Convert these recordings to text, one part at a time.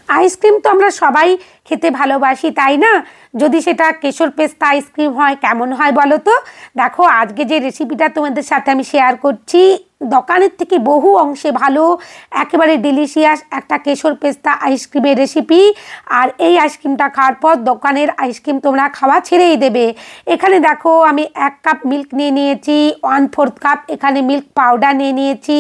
Ice cream তো আমরা সবাই খেতে ভালোবাসি, তাই না? যদি সেটা কেশর পেস্তা আইসক্রিম হয় কেমন হয় বলো তো। দেখো আজকে যে রেসিপিটা তোমাদের সাথে আমি শেয়ার করছি, দোকানের থেকে বহু অংশে ভালো, একেবারে ডিলিশিয়াস একটা কেশর পেস্তা আইসক্রিমের রেসিপি। আর এই আইসক্রিমটা খাওয়ার পর দোকানের আইসক্রিম তোমরা খাওয়া ছেড়েই দেবে। এখানে দেখো আমি 1 কাপ মিল্ক নিয়ে নিয়েছি, 1/4 কাপ এখানে মিল্ক পাউডার নিয়ে নিয়েছি,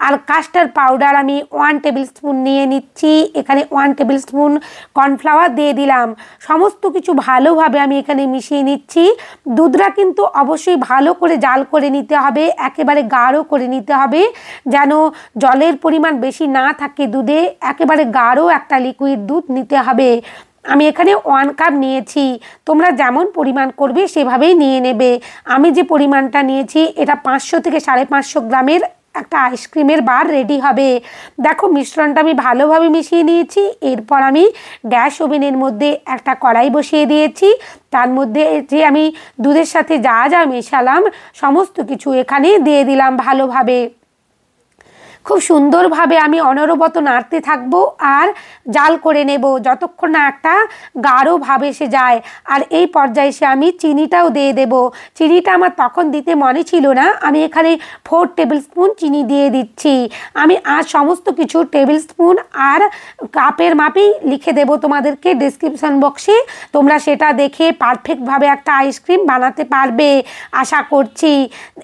আর কাস্টার্ড পাউডার আমি 1 টেবিল স্পুন নিয়ে নিচ্ছি। এখানে 1 টেবিল স্পুন কর্নফ্লাওয়ার দিয়ে দিলাম। সমস্ত কিছু ভালোভাবে আমি এখানে মিশিয়ে নিচ্ছি। দুধটা কিন্তু অবশ্যই ভালো করে জাল করে নিতে হবে, একেবারে গাঢ় করে নিতে হবে, যেন জলের পরিমাণ বেশি না থাকে দুধে। একেবারে গাঢ় একটা লিকুইড দুধ নিতে হবে। আমি এখানে 1 কাপ নিয়েছি, তোমরা যেমন পরিমাণ করবে সেভাবেই নিয়ে নেবে। আমি যে পরিমাণটা নিয়েছি এটা 500 থেকে 550 গ্রামের একটা আইসক্রিমের বার রেডি হবে। দেখো মিশ্রণটা আমি ভালোভাবে মিশিয়ে নিয়েছি। এরপর আমি গ্যাস ওভেনের মধ্যে একটা কড়াই বসিয়ে দিয়েছি। তার মধ্যে যে আমি দুধের সাথে যা যা মেশালাম সমস্ত কিছু এখানে দিয়ে দিলাম ভালোভাবে। খুব সুন্দরভাবে আমি অনবরত নাড়তে থাকবো আর জাল করে নেব যতক্ষণ না একটা গাঢ় ভাব এসে যায়। আর এই পর্যায়ে এসে আমি চিনিটাও দিয়ে দেব। চিনিটা আমার তখন দিতে মনে ছিল না, আমি এখানে 4 টেবিল স্পুন চিনি দিয়ে দিচ্ছি। আমি আজ সমস্ত কিছু টেবিল স্পুন আর কাপের মাপেই লিখে দেব তোমাদেরকে ডেসক্রিপশন বক্সে, তোমরা সেটা দেখে পারফেক্টভাবে একটা আইসক্রিম বানাতে পারবে আশা করছি।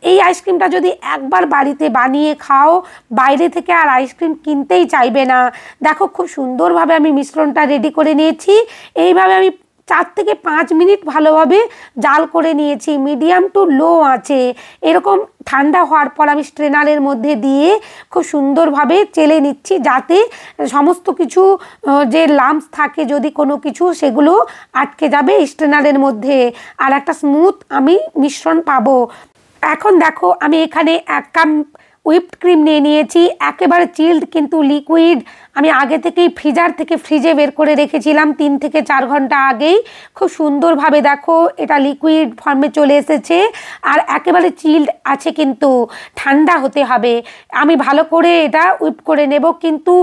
এই আইসক্রিমটা যদি একবার বাড়িতে বানিয়ে খাও, বাইরে থেকে আর আইসক্রিম কিনতেই চাইবে না। দেখো খুব সুন্দরভাবে আমি মিশ্রণটা রেডি করে নিয়েছি। এইভাবে আমি 4 থেকে 5 মিনিট ভালোভাবে জাল করে নিয়েছি মিডিয়াম টু লো আঁচে। এরকম ঠান্ডা হওয়ার পর আমি স্ট্রেনারের মধ্যে দিয়ে খুব সুন্দরভাবে চেলে নিচ্ছি, যাতে সমস্ত কিছু যে লাম্পস থাকে যদি কোনো কিছু, সেগুলো আটকে যাবে স্ট্রেনারের মধ্যে, আর একটা স্মুথ আমি মিশ্রণ পাবো। এখন দেখো আমি এখানে 1 কাপ হুইপড ক্রিম নিয়ে নিয়েছি, একেবারে চিল্ড কিন্তু লিকুইড। আমি আগে থেকেই ফ্রিজার থেকে ফ্রিজে বের করে রেখেছিলাম 3 থেকে 4 ঘন্টা আগেই। খুব সুন্দরভাবে দেখো এটা লিকুইড ফর্মে চলে এসেছে আর একেবারে চিল্ড আছে, কিন্তু ঠান্ডা হতে হবে। আমি ভালো করে এটা হুইপ করে নেব, কিন্তু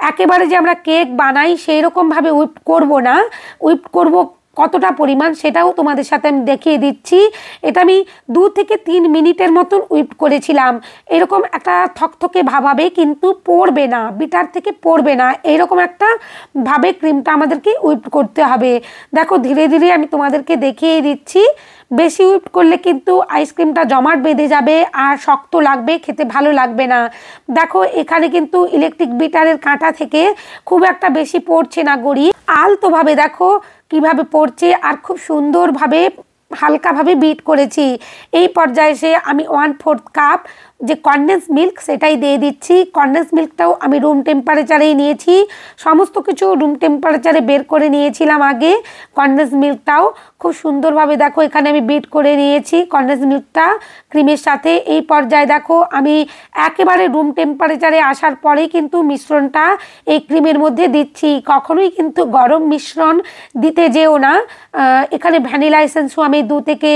একেবারে যে আমরা কেক বানাই সেই রকমভাবে হুইপ করব না। হুইপ করব কতটা পরিমাণ সেটাও তোমাদের সাথে আমি দেখিয়ে দিচ্ছি। এটা আমি 2 থেকে 3 মিনিটের মতন হুইপ করেছিলাম। এরকম একটা থকথকে ভাব হবে, কিন্তু পড়বে না, বিটার থেকে পড়বে না, এইরকম একটা ভাবে ক্রিমটা আমাদেরকে হুইপ করতে হবে। দেখো ধীরে ধীরে আমি তোমাদেরকে দেখিয়ে দিচ্ছি। বেশি হুইপ করলে কিন্তু আইসক্রিমটা জমাট বেঁধে যাবে আর শক্ত লাগবে, খেতে ভালো লাগবে না। দেখো এখানে কিন্তু ইলেকট্রিক বিটারের কাঁটা থেকে খুব একটা বেশি পড়ছে না গড়ি, আলতোভাবে দেখো কিভাবে পড়ছে, আর খুব সুন্দরভাবে হালকাভাবে বিট করেছি। এই পর্যায়ে এসে আমি 1/4 কাপ যে কনডেন্স মিল্ক সেটাই দিয়ে দিচ্ছি। কনডেন্স মিল্কটাও আমি রুম টেম্পারেচারেই নিয়েছি, সমস্ত কিছু রুম টেম্পারেচারে বের করে নিয়েছিলাম আগে। কনডেন্স মিল্কটাও খুব সুন্দরভাবে দেখো এখানে আমি বিট করে নিয়েছি কনডেন্স মিল্কটা ক্রিমের সাথে। এই পর্যায়ে দেখো আমি একেবারে রুম টেম্পারেচারে আসার পরেই কিন্তু মিশ্রণটা এই ক্রিমের মধ্যে দিচ্ছি। কখনোই কিন্তু গরম মিশ্রণ দিতে যেও না। এখানে ভ্যানিলা এসেন্সও আমি 2 থেকে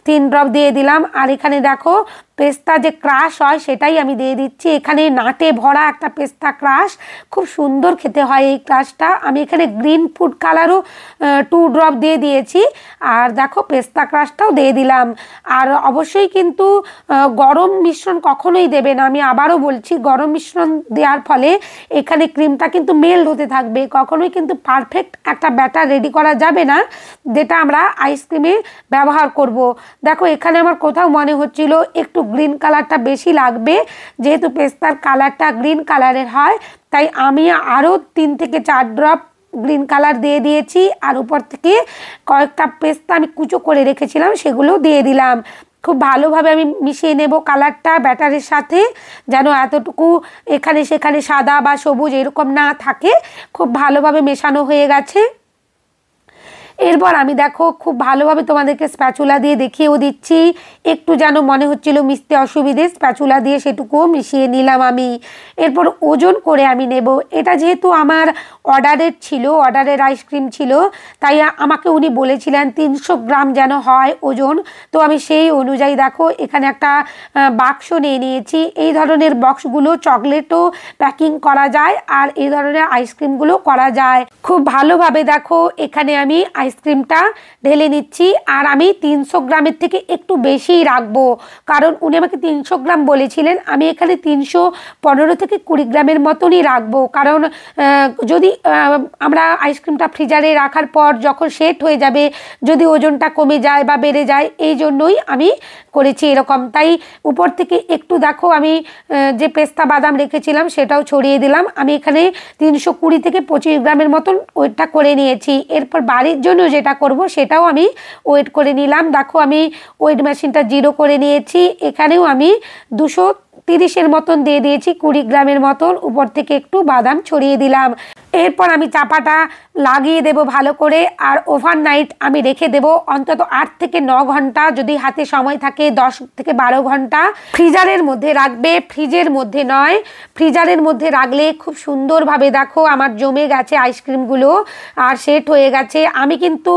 3 ড্রপ দিয়ে দিলাম। আর এখানে দেখো পেস্তা যে ক্রাশ হয় সেটাই আমি দিয়ে দিচ্ছি। এখানে নাটে ভরা একটা পেস্তা ক্রাশ, খুব সুন্দর খেতে হয় এই ক্রাশটা। আমি এখানে গ্রিন ফুড কালারও 2 ড্রপ দিয়ে দিয়েছি, আর দেখো পেস্তা ক্রাশটাও দিয়ে দিলাম। আর অবশ্যই কিন্তু গরম মিশ্রণ কখনোই দেবে না, আমি আবারও বলছি, গরম মিশ্রণ দেওয়ার ফলে এখানে ক্রিমটা কিন্তু মেল্ট হতে থাকবে, কখনোই কিন্তু পারফেক্ট একটা ব্যাটার রেডি করা যাবে না যেটা আমরা আইসক্রিমে ব্যবহার করব। দেখো এখানে আমার কোথাও মনে হচ্ছিল একটু গ্রিন কালারটা বেশি লাগবে, যেহেতু পেস্তার কালারটা গ্রিন কালারের হয়, তাই আমি আরও 3 থেকে 4 ড্রপ গ্রিন কালার দিয়ে দিয়েছি। আর উপর থেকে কয়েকটা পেস্তা আমি কুচো করে রেখেছিলাম সেগুলো দিয়ে দিলাম। খুব ভালোভাবে আমি মিশিয়ে নেব কালারটা ব্যাটারের সাথে, যেন এতটুকু এখানে সেখানে সাদা বা সবুজ এরকম না থাকে। খুব ভালোভাবে মেশানো হয়ে গেছে। এরপর আমি দেখো খুব ভালোভাবে তোমাদেরকে স্প্যাচুলা দিয়ে দেখিয়েও দিচ্ছি। একটু যেন মনে হচ্ছিল মিশতে অসুবিধে, স্প্যাচুলা দিয়ে সেটুকুও মিশিয়ে নিলাম আমি। এরপর ওজন করে আমি নেব। এটা যেহেতু আমার অর্ডারের ছিল, অর্ডারের আইসক্রিম ছিল, তাই আমাকে উনি বলেছিলেন 300 গ্রাম যেন হয় ওজন। তো আমি সেই অনুযায়ী দেখো এখানে একটা বাক্স নিয়ে নিয়েছি। এই ধরনের বক্সগুলো চকলেটও প্যাকিং করা যায় আর এই ধরনের আইসক্রিমগুলো করা যায়। খুব ভালোভাবে দেখো এখানে আমি আইসক্রিমটা ঢেলে নিচ্ছি। আর আমি 300 গ্রামের থেকে একটু বেশিই রাখবো, কারণ উনি আমাকে 300 গ্রাম বলেছিলেন। আমি এখানে 315 থেকে 20 গ্রামের মতনই রাখবো, কারণ যদি আমরা আইসক্রিমটা ফ্রিজারে রাখার পর যখন সেট হয়ে যাবে, যদি ওজনটা কমে যায় বা বেড়ে যায়, এই জন্যই আমি করেছি এরকম। তাই উপর থেকে একটু দেখো আমি যে পেস্তা বাদাম রেখেছিলাম সেটাও ছড়িয়ে দিলাম। আমি এখানে 320 থেকে 25 গ্রামের মতন ওয়েটটা করে নিয়েছি। এরপর বাড়ির জন্য যেটা করব সেটাও আমি ওয়েট করে নিলাম। দেখো আমি ওয়েট মেশিনটা 0 করে নিয়েছি। এখানেও আমি 230-এর মতন দিয়ে দিয়েছি, 20 গ্রামের মতন। উপর থেকে একটু বাদাম ছড়িয়ে দিলাম। এরপর আমি চাপাটা লাগিয়ে দেব ভালো করে। আর ওভারনাইট আমি রেখে দেব অন্তত 8 থেকে 9 ঘন্টা, যদি হাতে সময় থাকে 10 থেকে 12 ঘন্টা ফ্রিজারের মধ্যে রাখবে, ফ্রিজের মধ্যে নয়। ফ্রিজারের মধ্যে রাখলে খুব সুন্দরভাবে দেখো আমার জমে গেছে আইসক্রিমগুলো আর সেট হয়ে গেছে। আমি কিন্তু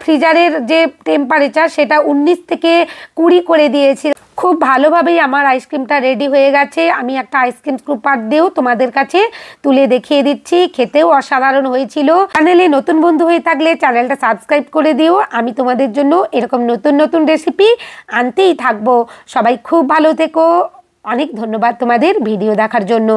ফ্রিজারের যে টেম্পারেচার সেটা 19 থেকে 20 করে দিয়েছি। খুব ভালোভাবেই আমার আইসক্রিমটা রেডি হয়ে গেছে। আমি একটা আইসক্রিম স্কুপার দিয়েও তোমাদের কাছে তুলে দেখিয়ে দিচ্ছি। খেতেও অসাধারণ হয়েছিল। চ্যানেলে নতুন বন্ধু হয়ে থাকলে চ্যানেলটা সাবস্ক্রাইব করে দিও। আমি তোমাদের জন্য এরকম নতুন নতুন রেসিপি আনতেই থাকবো। সবাই খুব ভালো থেকো। অনেক ধন্যবাদ তোমাদের ভিডিও দেখার জন্য।